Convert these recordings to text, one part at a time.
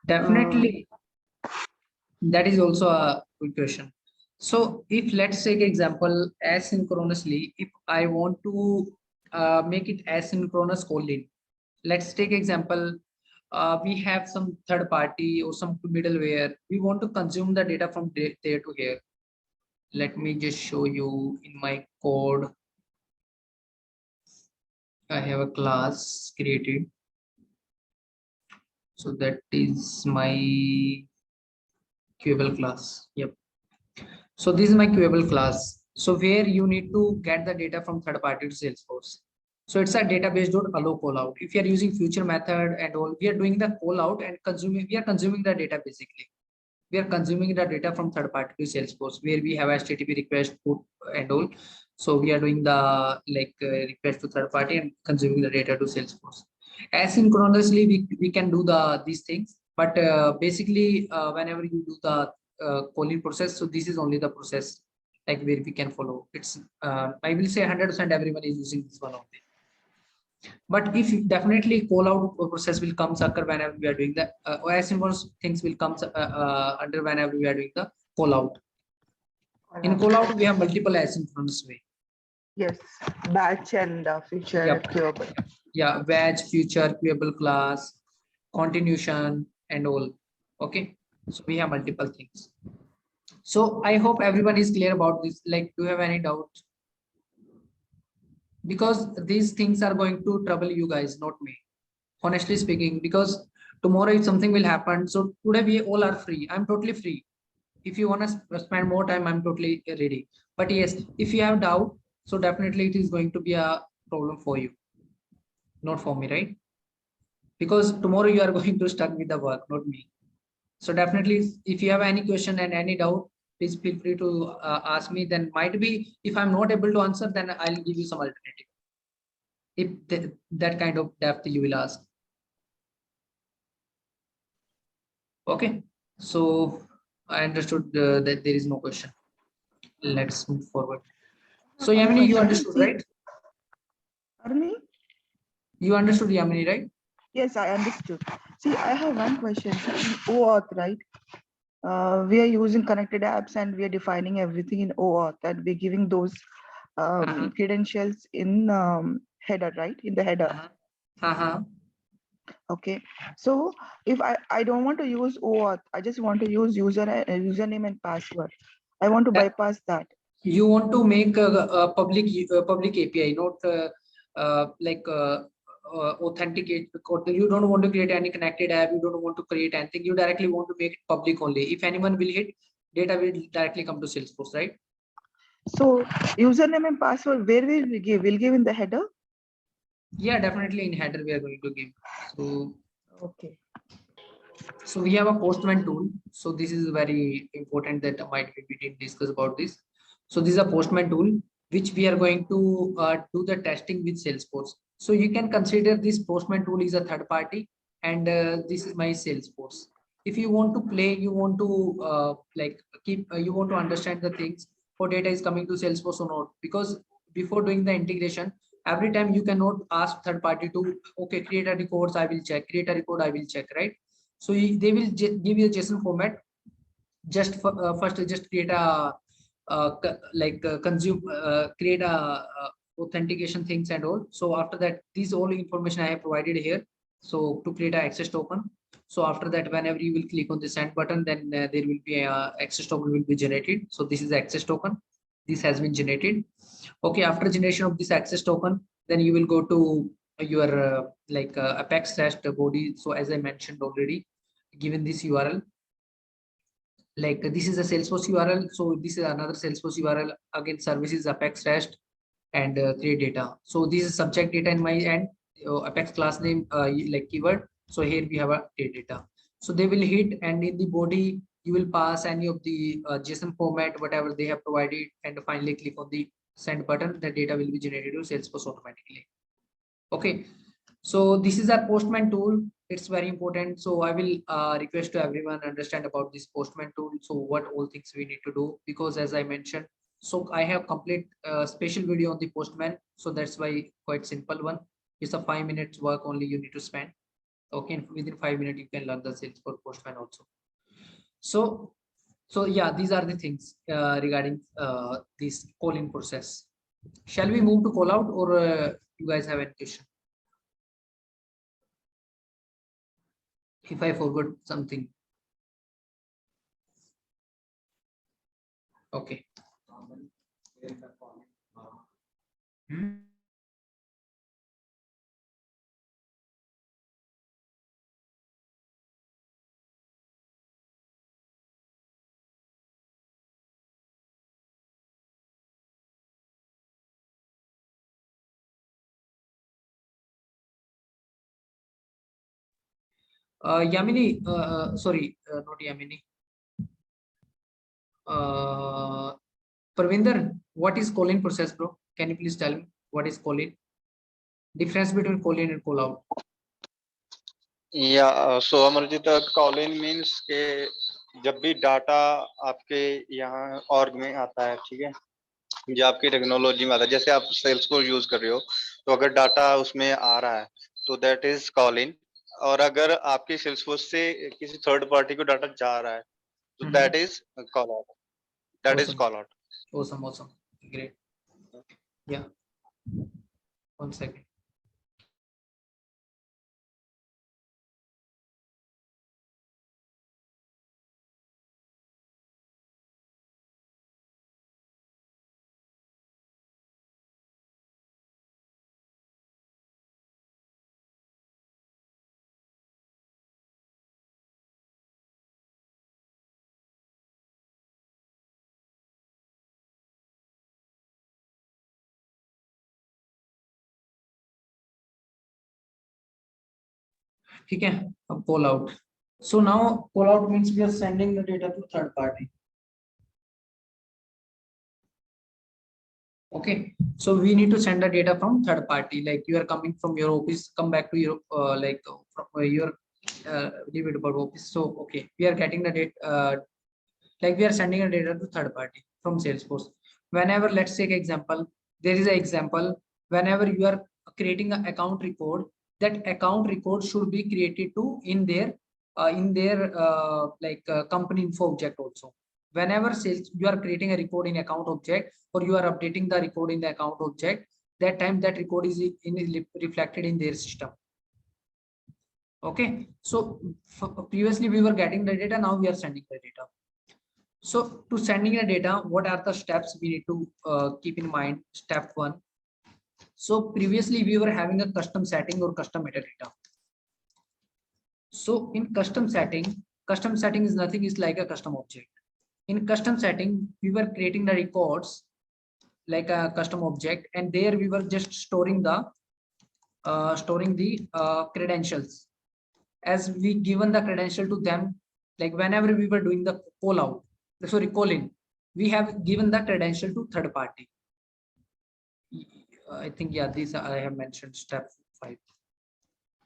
Definitely, that is also a good question. So if let's take example asynchronously, if I want to make it asynchronous colon, let's take example, we have some third party or some middleware. We want to consume the data from there to here. Let me just show you in my code. I have a class created. So that is my queue class. Yep. So this is my queueable class. So where you need to get the data from third party to Salesforce. So it's a database.allow callout. If you are using future method and all, we are doing the callout and consuming, we are consuming the data basically. We are consuming the data from third party to Salesforce where we have HTTP request put and all. So we are doing the request to third party and consuming the data to Salesforce. Asynchronously, we can do these things, but basically whenever you do the calling process, so this is only the process like where we can follow. It's I will say 100% everyone is using this one only. But if definitely call out process will come occur whenever we are doing the asynchronous things will come under whenever we are doing the call out. In call out, we have multiple asynchronous way. Yes, batch and future Yep. queuable. Yeah, batch, future, queuable class, continuation, and all. Okay, so we have multiple things. So I hope everyone is clear about this. Like, do you have any doubt? Because these things are going to trouble you guys, not me. Honestly speaking, because tomorrow if something will happen, so today we all are free. I'm totally free. If you want to spend more time, I'm totally ready. But yes, if you have doubt, so definitely it is going to be a problem for you, not for me, right? Because tomorrow you are going to stuck with the work, not me. So definitely, if you have any question and any doubt, please feel free to ask me. Then might be if I'm not able to answer, then I'll give you some alternative. If that kind of depth you will ask. Okay, so I understood that there is no question. Let's move forward. So Yamini, you understood, right? Pardon me? You understood, Yamini, right? Yes, I understood. See, I have one question. In OAuth, right? We are using connected apps and we are defining everything in OAuth and we're giving those credentials in header, right? In the header. Okay. So if I don't want to use OAuth, I just want to use username and password. I want to bypass that. You want to make a public API, not authenticate. You don't want to create any connected app. You don't want to create anything. You directly want to make it public only. If anyone will hit, data will directly come to Salesforce, right? So username and password, where will we give? We'll give in the header? Yeah, definitely in header we are going to give. So okay. So we have a Postman tool. So this is very important that might be we didn't discuss about this. So this is a Postman tool which we are going to do the testing with Salesforce. So you can consider this Postman tool is a third party, and this is my Salesforce. If you want to play, you want to you want to understand the things for data is coming to Salesforce or not, because before doing the integration, every time you cannot ask third party to okay create a records, I will check, create a record, I will check, right? So they will give you a JSON format. Just first, just create a create a authentication things and all. So after that, these all information I have provided here. So to create an access token. So after that, whenever you will click on the send button, then there will be a access token will be generated. So this is the access token. This has been generated. Okay, after generation of this access token, then you will go to your apex-body. So as I mentioned already, given this URL, like this is a Salesforce URL. So this is another Salesforce URL. Again, services apex rest and create data. So this is subject data in my end, apex class name like keyword. So here we have a create data. So they will hit, and in the body you will pass any of the JSON format, whatever they have provided, and finally click on the send button. The data will be generated to Salesforce automatically. Okay, so this is our Postman tool. It's very important. So I will request to everyone understand about this Postman tool. So what all things we need to do, because as I mentioned, so I have complete special video on the Postman. So that's why quite simple one. It's a 5 minutes work only you need to spend. Okay, within 5 minutes you can learn the Salesforce Postman also. So yeah, these are the things regarding this call-in process. Shall we move to call out, or you guys have any question? If I forgot something. Okay. Hmm? Yamini, sorry, not Yamini. Parvinder, what is call-in process, bro? Can you please tell me what is call-in? Difference between call-in and call-out. या सो Amarjeet, call in means के जब भी data आपके यहाँ org में आता है, ठीक है, जो आपकी टेक्नोलॉजी में आता है, जैसे आप सेल्सफोर्स यूज कर रहे हो, तो अगर डाटा उसमें आ रहा है तो दैट इज कॉल इन, और अगर आपकी सेल्सफोर्स से किसी थर्ड पार्टी को डाटा जा रहा है तो that is call out, that is call out. Awesome. Great. Yeah. 1 second. ठीक है, अब call out. So now call out means we are sending the data to third party. Okay, so we need to send the data from third party. Like you are coming from your office, come back to your from your leave it about office. So okay, we are getting the data. Like we are sending the data to third party from Salesforce. Whenever, let's take example, there is an example. Whenever you are creating an account record, that account record should be created to in their company info object also. Whenever you are creating a record in account object, or you are updating the record in the account object, that time that record is reflected in their system. Okay, so previously we were getting the data, now we are sending the data. So to sending the data, what are the steps we need to keep in mind? Step 1. So previously we were having a custom setting or custom metadata. So in custom setting is nothing, is like a custom object. In custom setting, we were creating the records like a custom object, and there we were just storing the credentials. As we given the credential to them, like whenever we were doing the call in, we have given the credential to third party. I think, yeah, these I have mentioned step 5.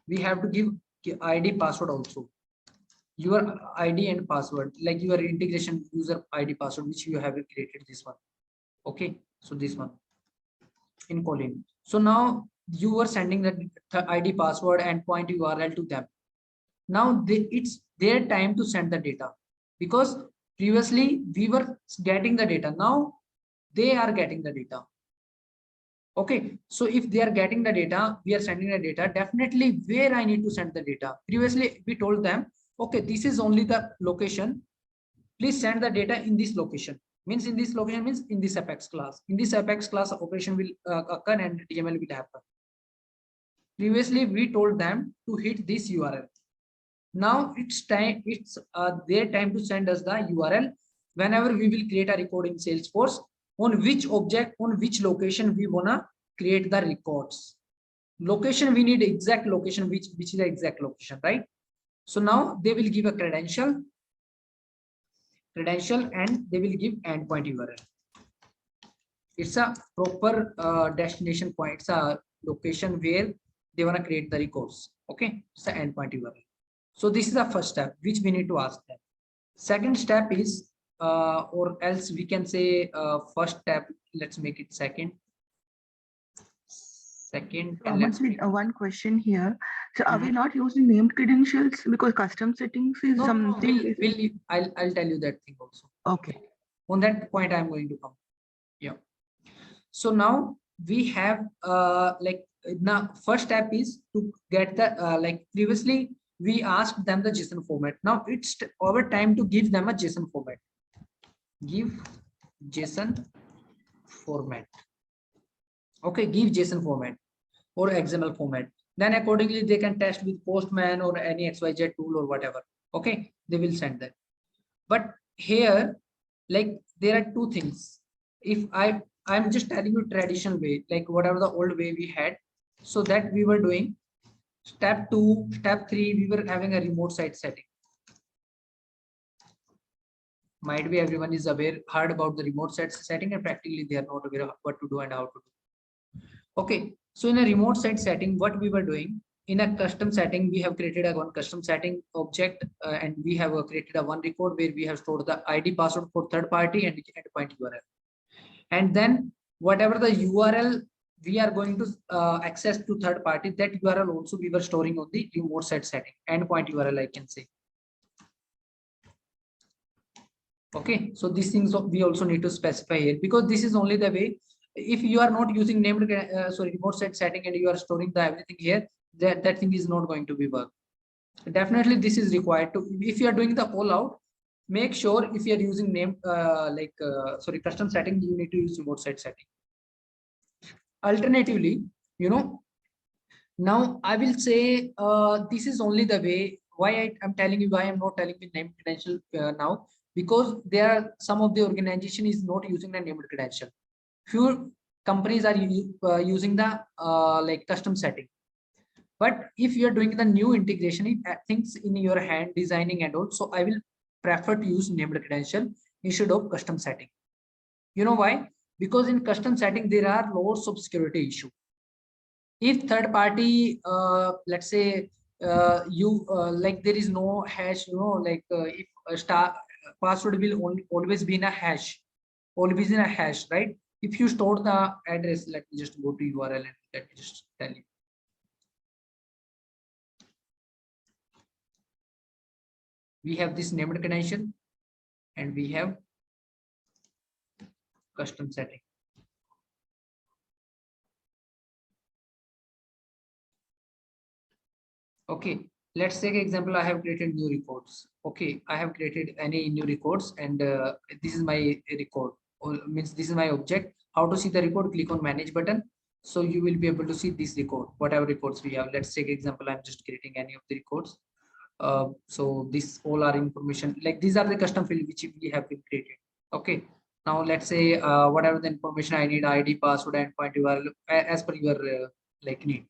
We have to give ID password also. Your ID and password, like your integration user ID password, which you have created, this one. Okay, so this one in calling. So now you are sending the ID password and point URL to them. Now it's their time to send the data, because previously we were getting the data, now they are getting the data. Okay, so if they are getting the data, we are sending the data, definitely where I need to send the data. Previously we told them, okay, this is only the location, please send the data in this location. Means in this location means in this Apex class. In this Apex class, operation will occur and DML will happen. Previously we told them to hit this URL. Now it's time, it's their time to send us the URL. Whenever we will create a record in Salesforce, on which object, on which location we wanna create the records. Location, we need exact location, which is the exact location, right? So now they will give a credential, and they will give endpoint URL. It's a proper destination point. It's a location where they want to create the records. Okay, it's the endpoint URL. So this is the first step which we need to ask them. Second step is, or else we can say first step, let's make it second. Second, and let's Amarjit, one question here. So are we not using named credentials because custom settings is something? I'll tell you that thing also. Okay. On that point, I'm going to come. Yeah. So now we have like now first step is to get the like previously we asked them the JSON format. Now it's our time to give them a JSON format. Give JSON format. Okay, give JSON format or XML format. Then accordingly they can test with Postman or any XYZ tool or whatever. Okay, they will send that. But here, like there are two things. If I'm just telling you traditional way, like whatever the old way we had, so that we were doing step 2, step 3, we were having a remote site setting. Might be everyone is aware, heard about the remote site setting, and practically they are not aware of what to do and how to do. Okay, so in a remote site setting, what we were doing in a custom setting, we have created a one custom setting object, and we have created a one record where we have stored the ID password for third party and endpoint URL. And then whatever the URL we are going to access to third party, that URL also we were storing on the remote site setting, endpoint URL, I can say. Okay, so these things we also need to specify here, because this is only the way. If you are not using named remote site setting and you are storing the everything here, that thing is not going to be work. Definitely this is required to, if you are doing the callout, make sure if you are using name custom setting, you need to use remote site setting. Alternatively, you know, now I will say this is only the way. Why I'm telling you, why I'm not telling you name credential now, because there are some of the organization is not using the named credential. Few companies are using the like custom setting. But if you are doing the new integration, things in your hand, designing and all, so I will prefer to use named credential instead of custom setting. You know why? Because in custom setting, there are lots of security issue. If third party, let's say like there is no hash, you know, like if a password will always be in a hash, always in a hash, right? If you store the address, let me just go to URL and let me just tell you. We have this named credential and we have custom setting. Okay, let's take example. I have created new records. Okay, I have created any new records, and this is my record, or means this is my object. How to see the record? Click on manage button. So you will be able to see this record, whatever records we have. Let's take example. I'm just creating any of the records. So this all are information, like these are the custom field which we have been created. Okay, now let's say whatever the information I need, ID, password, endpoint URL, as per your like need.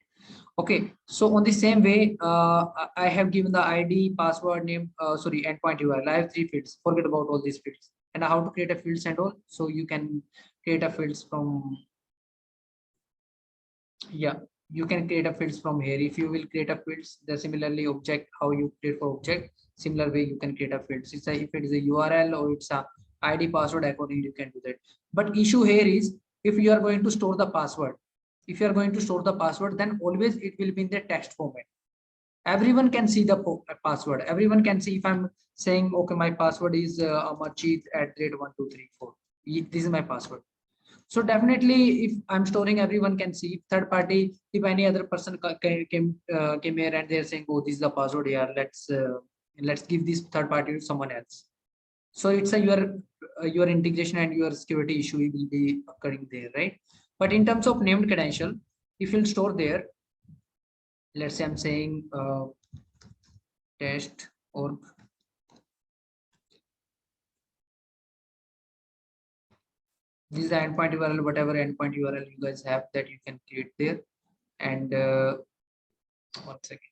Okay, so on the same way, I have given the ID, password, name, endpoint URL. I have 3 fields. Forget about all these fields. And how to create a fields and all. So you can create a fields from, yeah, you can create a fields from here. If you will create a fields, the similarly object, how you create for object, similar way you can create a fields. It's a, if it is a URL or it's a ID, password, accordingly you can do that. But issue here is, if you are going to store the password, if you are going to store the password, then always it will be in the text format. Everyone can see the password. Everyone can see if I'm saying, okay, my password is Amarjit@1234. This is my password. So definitely, if I'm storing, everyone can see. Third party, if any other person came here and they're saying, oh, this is the password here, let's give this third party to someone else. So it's a your integration and your security issue will be occurring there, right? But in terms of named credential, if you'll store there, let's say I'm saying test org. This is the endpoint URL, whatever endpoint URL you guys have that you can create there. And 1 second.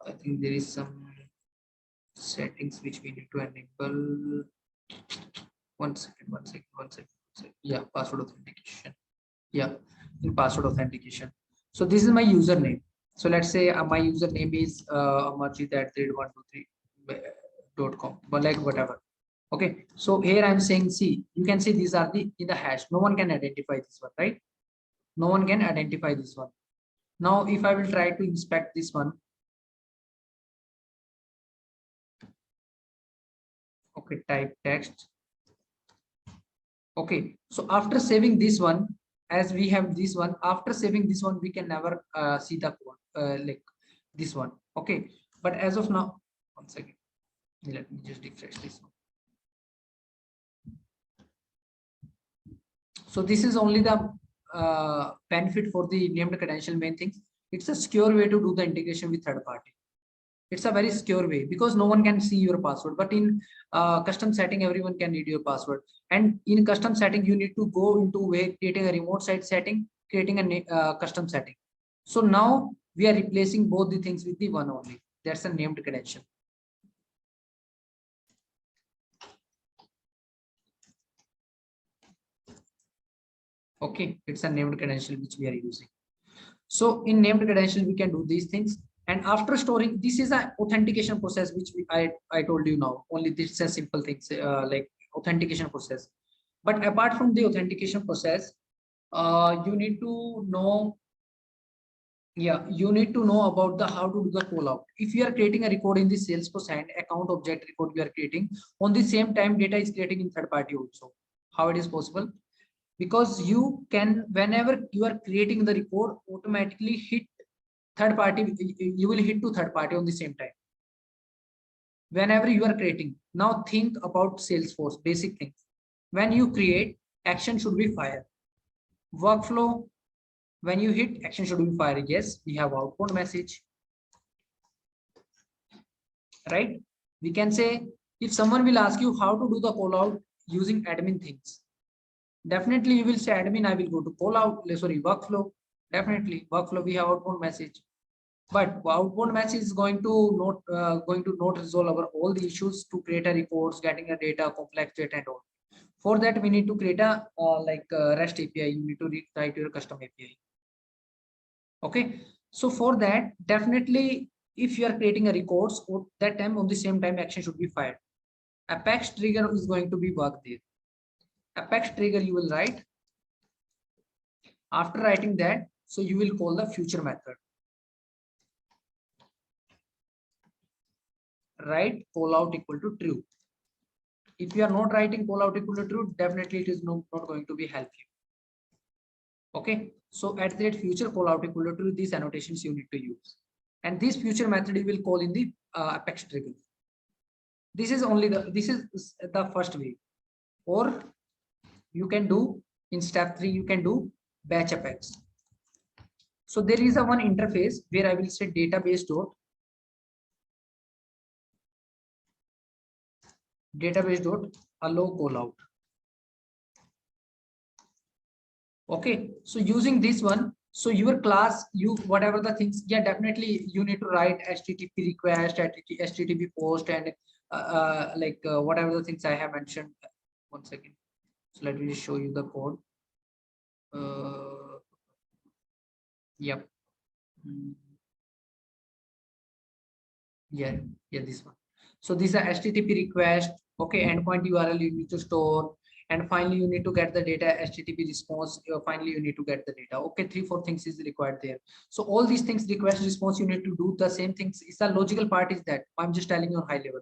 I think there is some settings which we need to enable. 1 second. Yeah, password authentication. Yeah, in password authentication. So this is my username. So let's say my username is Amarjit@123. .com, but like whatever. Okay, so here I'm saying, see, you can see these are the in the hash. No one can identify this one, right? No one can identify this one. Now, if I will try to inspect this one, okay, type text. Okay, so after saving this one, as we have this one, after saving this one, we can never see the code like this one. Okay, but as of now, one second, let me just refresh this one. So this is only the benefit for the named credential main things. It's a secure way to do the integration with third party. It's a very secure way because no one can see your password, but in custom setting, everyone can read your password. And in custom setting, you need to go into way creating a remote site setting, creating a custom setting. So now we are replacing both the things with the one only. That's a named credential. Okay, it's a named credential which we are using. So in named credential, we can do these things. And after storing, this is an authentication process, which I told you now. Only this is a simple things like authentication process. But apart from the authentication process, you need to know. Yeah, you need to know about the how to do the call out. If you are creating a record in the Salesforce and account object record you are creating, on the same time data is creating in third party also. How it is possible? Because you can, whenever you are creating the record, automatically hit third party, you will hit to third party on the same time whenever you are creating. Now think about Salesforce basic things. When you create, action should be fire. Workflow, when you hit, action should be fire. Yes, we have outbound message, right? We can say, if someone will ask you how to do the call out using admin things, definitely you will say admin, I will go to call out, sorry, workflow. Definitely workflow, we have outbound message. But outbound message is going to not resolve our all the issues to create a reports, getting a data, complex data and all. For that, we need to create a REST API. You need to write your custom API. Okay, so for that, definitely, if you are creating a records, that time on the same time action should be fired. Apex trigger is going to be work there. Apex trigger you will write. After writing that, so you will call the future method. Write call out equal to true. If you are not writing call out equal to true, definitely it is not going to be help you. Okay, so at that future call out equal to true, these annotations you need to use. And this future method you will call in the Apex trigger. This is the first way. Or you can do in step 3, you can do batch Apex. So there is a one interface where I will say database dot allow call out. Okay, so using this one, so your class, you whatever the things, yeah, definitely you need to write HTTP request, HTTP post, and whatever the things I have mentioned. One second, so let me just show you the code. Yep. Yeah, this one. So these are HTTP request. Okay, endpoint URL you need to store, and finally you need to get the data HTTP response. Finally you need to get the data. Okay, 3-4 things is required there. So all these things, request response, you need to do the same things. It's a logical part is that I'm just telling you on high level.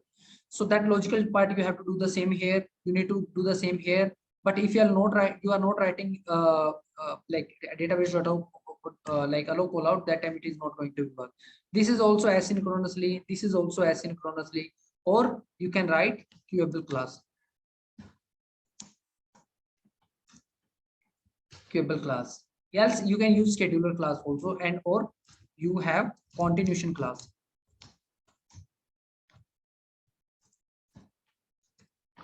So that logical part you have to do the same here. You need to do the same here. But if you are not writing like database like allow call out, that time it is not going to work. This is also asynchronously. This is also asynchronously. Or you can write queuable class. Queuable class. Else you can use scheduler class also, and or you have continuation class.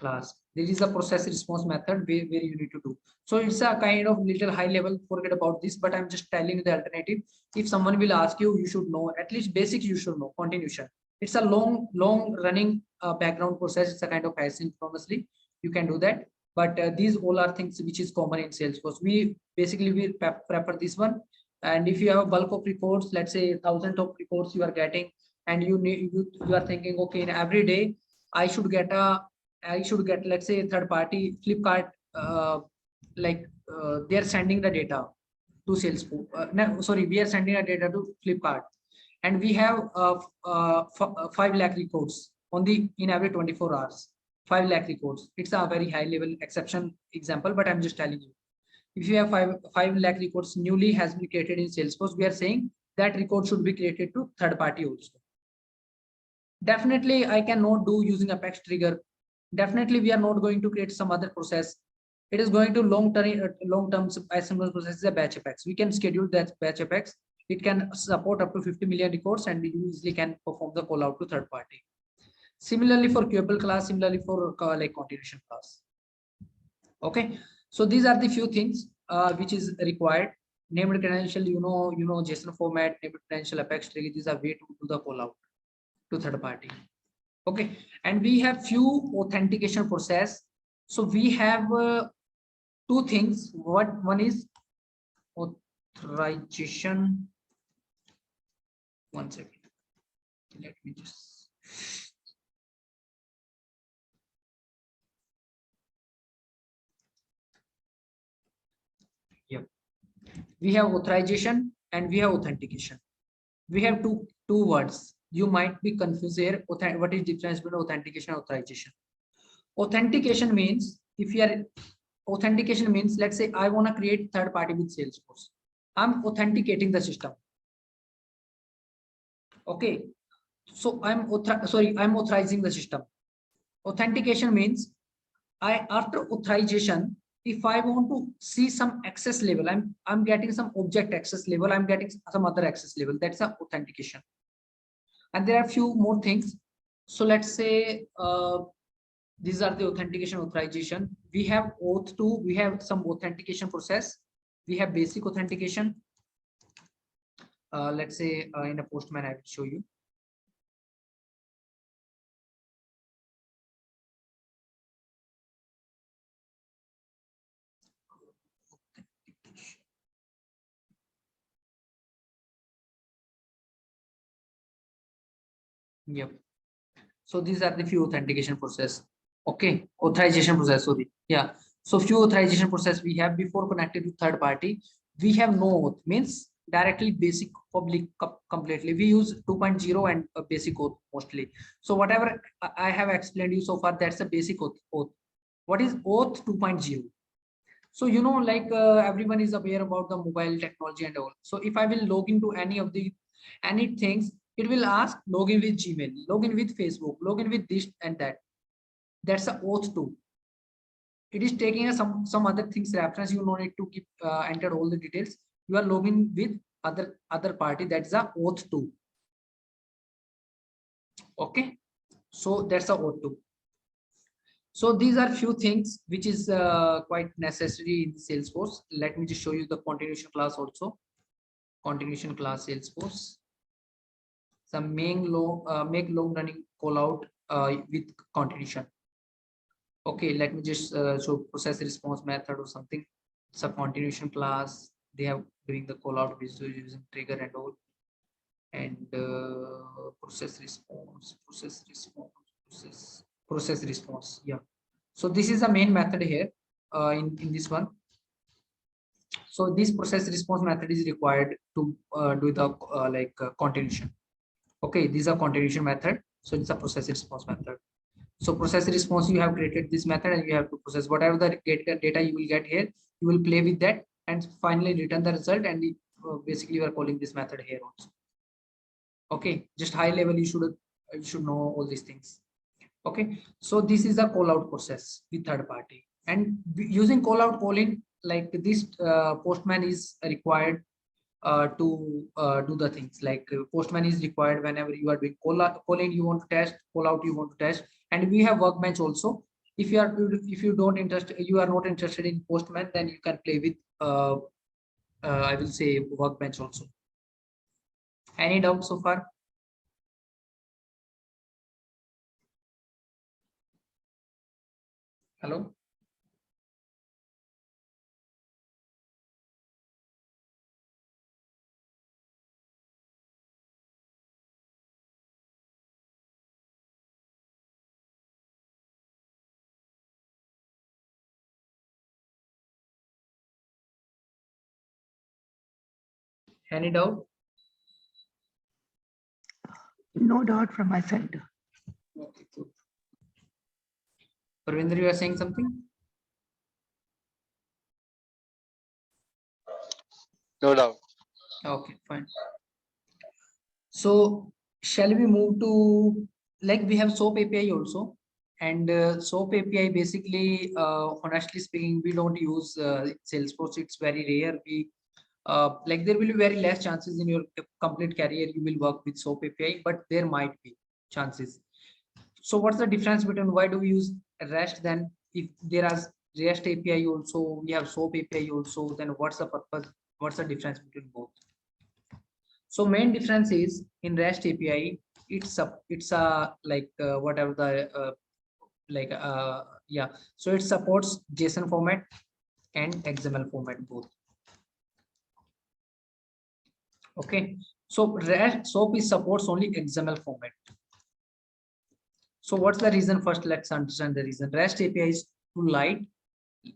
There is a process response method where you need to do. So it's a kind of little high level, forget about this, but I'm just telling you the alternative. If someone will ask you, you should know at least basics, you should know continuation. It's a long running background process. It's a kind of asynchronously, you can do that. But these all are things which is common in Salesforce. We prefer this one. And if you have a bulk of reports, let's say 1,000 of reports you are getting, and you are thinking, okay, in every day I should get let's say third party Flipkart, they are sending the data to Salesforce. No, sorry, we are sending the data to Flipkart, and we have 5 lakh records on the in every 24 hours. 5 lakh records. It's a very high level exception example, but I'm just telling you. If you have 5 lakh records newly has been created in Salesforce, we are saying that record should be created to third party also. Definitely, I cannot do using Apex trigger. Definitely, we are not going to create some other process. It is going to long-term asynchronous process is a batch Apex. We can schedule that batch Apex. It can support up to 50 million records, and we easily can perform the call out to third party. Similarly for queuable class, similarly for like continuation class. Okay, so these are the few things which is required. Named credential, you know JSON format, named credential, Apex trigger. These are way to do the call out to third party. Okay, and we have few authentication process. So we have two things. One is authorization. One second. Let me just. Yep. We have authorization and we have authentication. We have two words. You might be confused here. What is difference between authentication and authorization? Authentication means authentication means, let's say I want to create third party with Salesforce. I'm authenticating the system. Okay, so I'm authorizing the system. Authentication means after authorization, if I want to see some access level, I'm getting some object access level, I'm getting some other access level. That's a authentication. And there are a few more things. So let's say these are the authentication, authorization. We have Auth 2, we have some authentication process. We have basic authentication. Let's say in a Postman, I will show you. Yep. So these are the few authentication process. Okay, authorization process, sorry. Yeah. So few authorization process we have before connected to third party. We have no Auth, means directly basic public completely. We use 2.0 and basic Auth mostly. So whatever I have explained you so far, that's a basic Auth. What is Auth 2.0? So like everyone is aware about the mobile technology and all. So if I will log into any things, it will ask login with Gmail, login with Facebook, login with this and that. That's a Auth 2. It is taking some other things reference. You don't need to keep enter all the details. You are logging with other party. That's a Auth 2. Okay, so that's a Auth 2. So these are few things which is quite necessary in Salesforce. Let me just show you the continuation class also. Continuation class Salesforce. Some make long running call out with continuation. Okay, let me just show process response method or something. It's a continuation class. They have doing the call out using trigger and all. And process response. Yeah. So this is the main method here in this one. So this process response method is required to do the continuation. Okay, these are continuation method. So it's a process response method. So process response, you have created this method and you have to process whatever the data you will get here. You will play with that and finally return the result. And basically you are calling this method here also. Okay, just high level you should know all these things. Okay, so this is the call out process with third party, and using call out calling like this Postman is required to do the things like Postman is required whenever you are doing calling you want to test, call out you want to test. And we have Workbench also. If you are not interested in Postman, then you can play with I will say Workbench also. Any doubt so far? Hello. Any doubt? No doubt from my side. Okay, good. Parvinder, you are saying something? No doubt. Okay, fine. So shall we move to, like, we have SOAP API also, and SOAP API basically, honestly speaking, we don't use Salesforce. It's very rare. We like there will be very less chances in your complete career you will work with SOAP API, but there might be chances. So what's the difference between why do we use REST then? If there are REST API also, we have SOAP API also, then what's the purpose? What's the difference between both? So main difference is in REST API, it's a like whatever the like yeah. So it supports JSON format and XML format both. Okay. So REST SOAP is supports only XML format. So what's the reason? First, let's understand the reason. REST API is too light.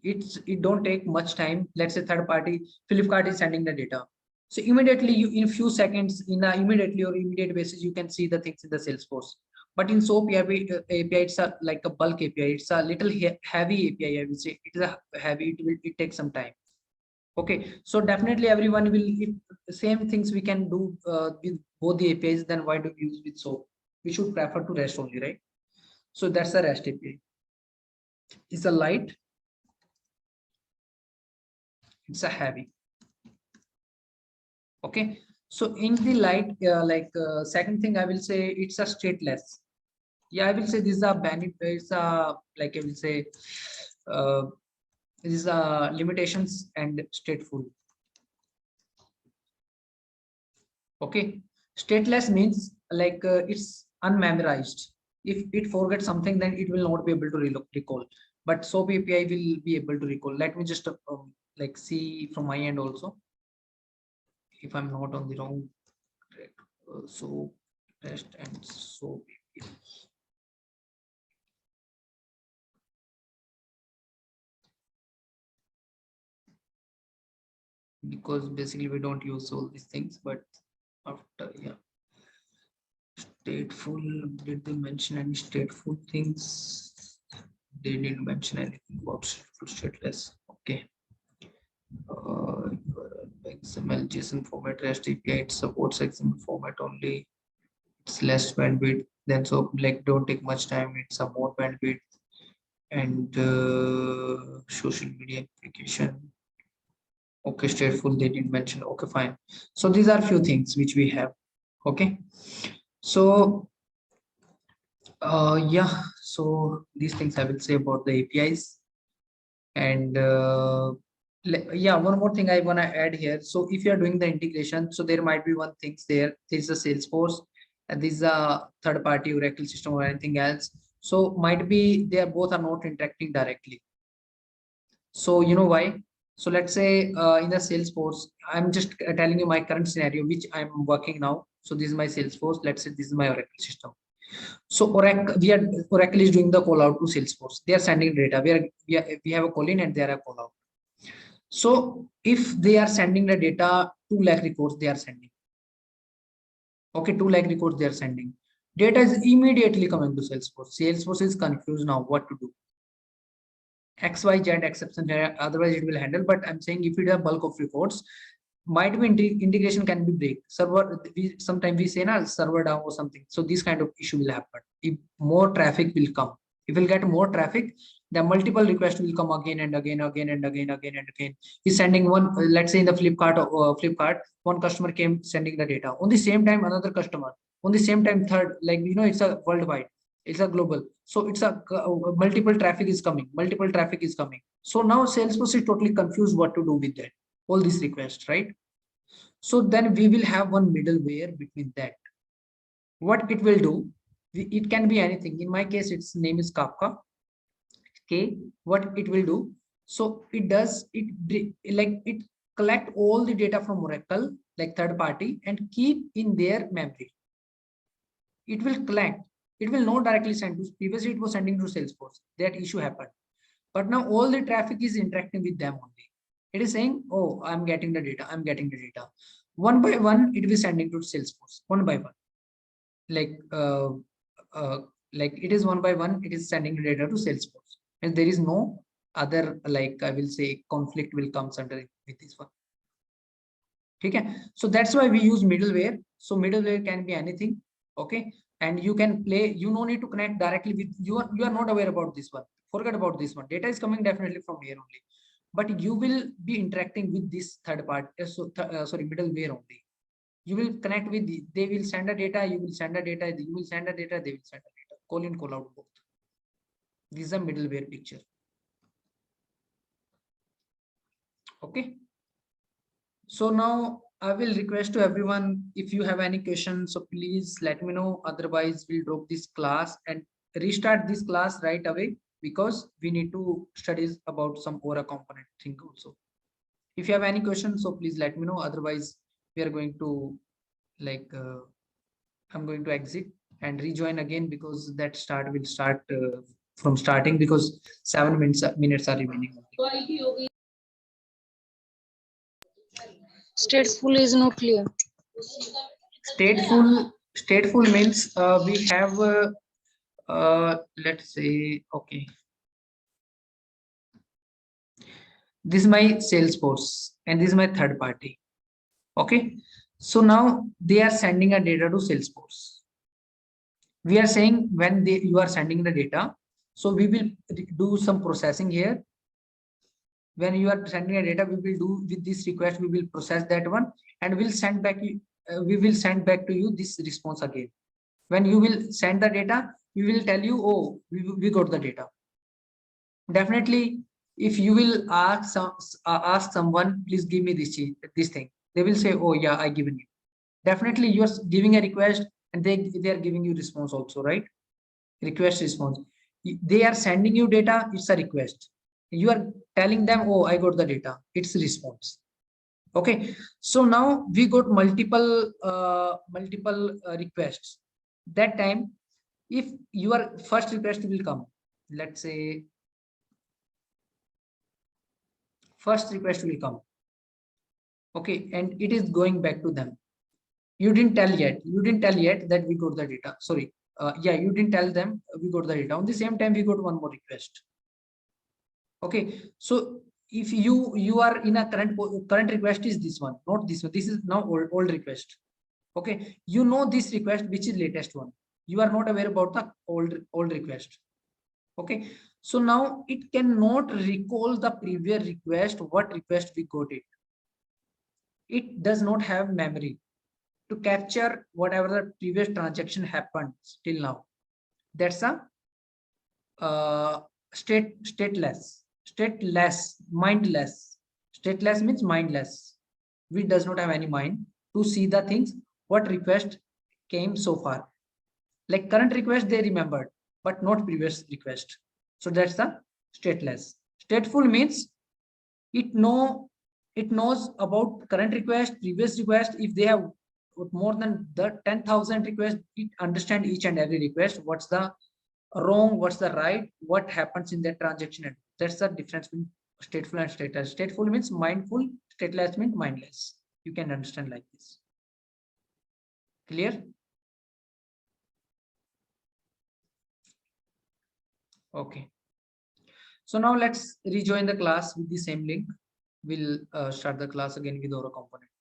It don't take much time. Let's say third party Flipkart is sending the data. So immediately you in few seconds in a immediately or immediate basis you can see the things in the Salesforce. But in SOAP API it's a like a bulk API. It's a little heavy API. I will say it is a heavy. It takes some time. Okay, so definitely everyone will if same things we can do with both the APIs. Then why do we use with SOAP? We should prefer to REST only, right? So that's the REST API. It's a light. It's a heavy. Okay, so in the light second thing I will say it's a stateless. Yeah, I will say this is a benefit. It's a like I will say this is a limitations and stateful. Okay, stateless means like it's unmemorized. If it forgets something, then it will not be able to recall. But SOAP API will be able to recall. Let me just like see from my end also, if I'm not on the wrong track. So REST and SOAP API. Because basically we don't use all these things, but after yeah. Stateful, did they mention any stateful things? They didn't mention anything about stateful, stateless. Okay. XML JSON format REST API, it supports XML format only. It's less bandwidth. Then so like don't take much time. It's a more bandwidth and social media application. Okay, stateful they didn't mention. Okay, fine. So these are few things which we have. Okay. So yeah, so these things I will say about the APIs. And yeah, one more thing I want to add here. So if you are doing the integration, so there might be one things there. There's a Salesforce and this is a third party Oracle system or anything else. So might be they are both are not interacting directly. So you know why? So let's say in the Salesforce, I'm just telling you my current scenario, which I'm working now. So this is my Salesforce. Let's say this is my Oracle system. So Oracle is doing the call out to Salesforce. They are sending data. We have a call in and they are a call out. So if they are sending the data, 2 lakh records they are sending. Okay, 2 lakh records they are sending. Data is immediately coming to Salesforce. Salesforce is confused now what to do. XYZ exception here, otherwise it will handle. But I'm saying if it is a bulk of records, might be integration can be break. Server, sometimes we say na server down or something. So this kind of issue will happen. If more traffic will come, if we'll get more traffic, the multiple requests will come again and again, again and again, again and again. He's sending one, let's say in the Flipkart, one customer came sending the data. On the same time, another customer. On the same time, third, like you know, it's a worldwide. It's a global. So it's a multiple traffic is coming. Multiple traffic is coming. So now Salesforce is totally confused what to do with that. All these requests, right? So then we will have one middleware between that. What it will do, it can be anything. In my case, its name is Kafka. Okay, what it will do? So it does it like it collect all the data from Oracle, like third party, and keep in their memory. It will collect. It will not directly send to. Previously, it was sending to Salesforce. That issue happened, but now all the traffic is interacting with them only. It is saying, oh, I'm getting the data. I'm getting the data. One by one, it will be sending to Salesforce, one by one. Like it is one by one, it is sending the data to Salesforce. And there is no other, like I will say, conflict will come under with this one. Okay, so that's why we use middleware. So middleware can be anything. Okay, and you can play, you no need to connect directly with, you are not aware about this one, forget about this one. Data is coming definitely from here only, but you will be interacting with this third part, sorry, middleware only. You will connect with they will send a data, you will send a data, you will send a data, they will send a data, call in, call out both. This is a middleware picture. Okay, so now I will request to everyone, if you have any questions, so please let me know. Otherwise, we'll drop this class and restart this class right away, because we need to study about some Aura component thing also. If you have any questions, so please let me know. Otherwise, we are going to I'm going to exit and rejoin again, because that start will start from starting, because 7 minutes are remaining. Stateful is not clear. Stateful means we have let's say, okay, this is my Salesforce and this is my third party. Okay, so now they are sending a data to Salesforce. We are saying when you are sending the data, so we will do some processing here. When you are sending a data, we will do with this request, we will process that one, and we'll send back we will send back to you this response again. When you will send the data, we will tell you, oh, we got the data. Definitely, if you will ask someone, please give me this thing, they will say, oh yeah, I given you. Definitely you are giving a request and they are giving you response also, right? Request response. They are sending you data, it's a request. You are telling them, oh, I got the data, it's a response. Okay, so now we got multiple requests. That time, if your first request will come, let's say first request will come, okay, and it is going back to them. You didn't tell yet that we got the data, sorry, yeah, you didn't tell them we got the data. On the same time, we got one more request. Okay, so if you are in a current request is this one, not this one, this is now old request. Okay, you know this request which is latest one, you are not aware about the old request. Okay, so now it cannot recall the previous request, what request we got it does not have memory to capture whatever the previous transaction happened till now. That's a stateless, mindless. Stateless means mindless. We does not have any mind to see the things, what request came so far. Like current request, they remembered, but not previous request. So that's the stateless. Stateful means it knows about current request, previous request. If they have more than the 10,000 requests, it understand each and every request. What's the wrong, what's the right, what happens in that transaction. That's the difference between stateful and stateless. Stateful means mindful, stateless means mindless. You can understand like this. Clear? Okay. So now let's rejoin the class with the same link. We'll start the class again with our component.